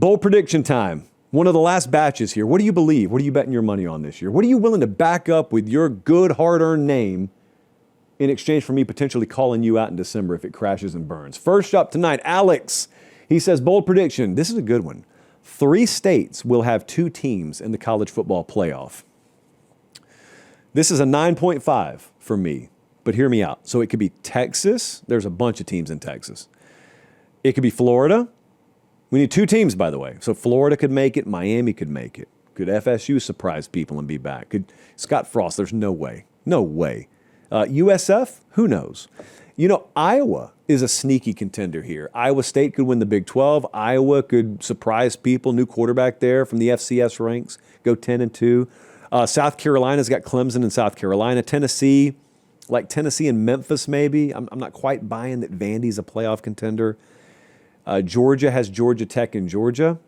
Bold prediction time. One of the last batches here. What do you believe? What are you betting your money on this year? What are you willing to back up with your good, hard-earned name in exchange for me potentially calling you out in December if it crashes and burns? First up tonight, Alex. He says, bold prediction. This is a good one. 3 states will have 2 teams in the college football playoff. This is a 9.5 for me, but hear me out. So it could be Texas. There's a bunch of teams in Texas. It could be Florida. We need 2 teams, by the way. So Florida could make it. Miami could make it. Could FSU surprise people and be back? Could Scott Frost? There's no way. No way. USF? Who knows? You know, Iowa is a sneaky contender here. Iowa State could win the Big 12. Iowa could surprise people. New quarterback there from the FCS ranks. Go 10-2. South Carolina's got Clemson and South Carolina. Tennessee, like Tennessee and Memphis maybe. I'm not quite buying that Vandy's a playoff contender. Georgia has Georgia Tech and Georgia.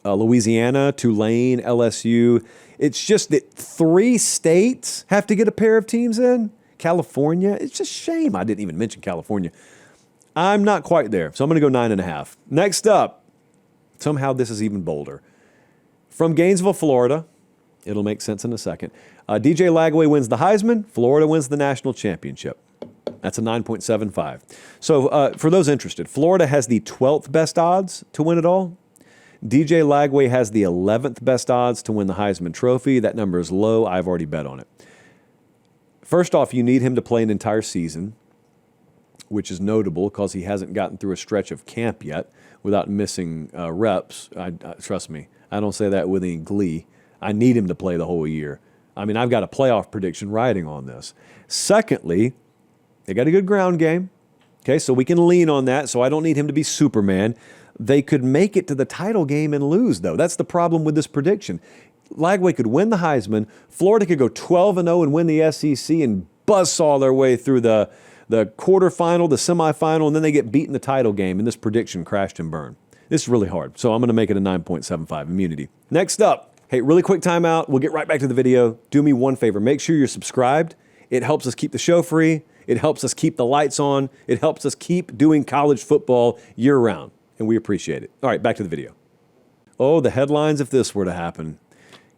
Louisiana, Tulane, LSU. It's just that 3 states have to get a pair of teams in. California, it's just shame I didn't even mention California. I'm not quite there, so I'm going to go 9.5. Next up, somehow this is even bolder. From Gainesville, Florida, it'll make sense in a second. DJ Lagway wins the Heisman. Florida wins the national championship. That's a 9.75. So for those interested, Florida has the 12th best odds to win it all. DJ Lagway has the 11th best odds to win the Heisman Trophy. That number is low. I've already bet on it. First off, you need him to play an entire season, which is notable because he hasn't gotten through a stretch of camp yet without missing reps. Trust me, I don't say that with any glee. I need him to play the whole year. I mean, I've got a playoff prediction riding on this. Secondly, they got a good ground game. Okay, so we can lean on that, so I don't need him to be Superman. They could make it to the title game and lose, though. That's the problem with this prediction. Lagway could win the Heisman. Florida could go 12-0 and win the SEC and buzzsaw their way through the quarterfinal, the semifinal, and then they get beat in the title game, and this prediction crashed and burned. This is really hard, so I'm going to make it a 9.75 immunity. Next up, hey, really quick timeout. We'll get right back to the video. Do me one favor. Make sure you're subscribed. It helps us keep the show free. It helps us keep the lights on. It helps us keep doing college football year-round, and we appreciate it. All right, back to the video. Oh, the headlines if this were to happen.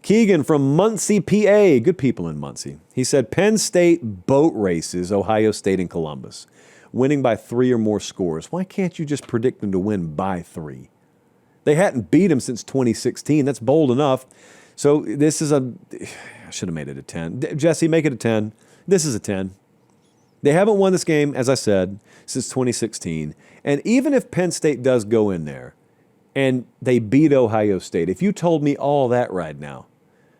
Keegan from Muncie, PA. Good people in Muncie. He said, Penn State boat races Ohio State and Columbus, winning by 3 or more scores. Why can't you just predict them to win by 3? They hadn't beat them since 2016. That's bold enough. So this is I should have made it a 10. Jesse, make it a 10. This is a 10. They haven't won this game, as I said, since 2016. And even if Penn State does go in there and they beat Ohio State, if you told me all that right now,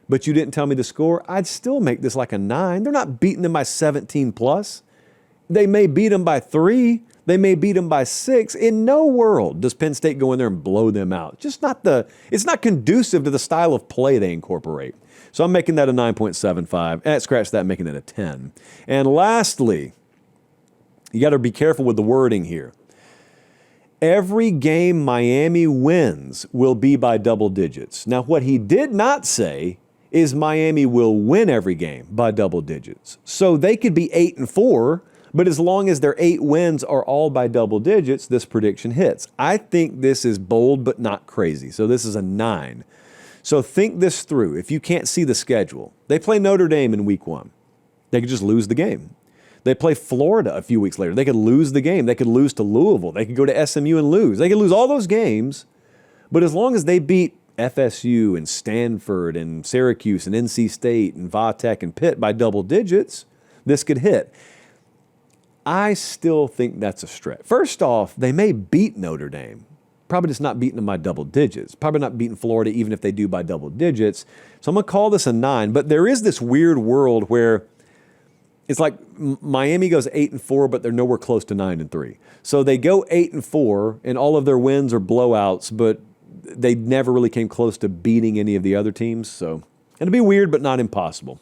but you didn't tell me the score, I'd still make this like a 9. They're not beating them by 17 plus. They may beat them by 3. They may beat them by 6. In no world does Penn State go in there and blow them out. It's not conducive to the style of play they incorporate. So I'm making that a 9.75. Scratch that, making it a 10. And lastly, you got to be careful with the wording here. Every game Miami wins will be by double digits. Now, what he did not say is Miami will win every game by double digits. So they could be 8-4, but as long as their 8 wins are all by double digits, this prediction hits. I think this is bold but not crazy. So this is a 9. So think this through. If you can't see the schedule, they play Notre Dame in week 1. They could just lose the game. They play Florida a few weeks later. They could lose the game. They could lose to Louisville. They could go to SMU and lose. They could lose all those games, but as long as they beat FSU and Stanford and Syracuse and NC State and Va-Tech and Pitt by double digits, this could hit. I still think that's a stretch. First off, they may beat Notre Dame. Probably just not beating them by double digits. Probably not beating Florida even if they do by double digits. So I'm going to call this a 9. But there is this weird world where it's like Miami goes 8-4, but they're nowhere close to 9-3. So they go 8-4, and all of their wins are blowouts, but they never really came close to beating any of the other teams. So it'll be weird, but not impossible.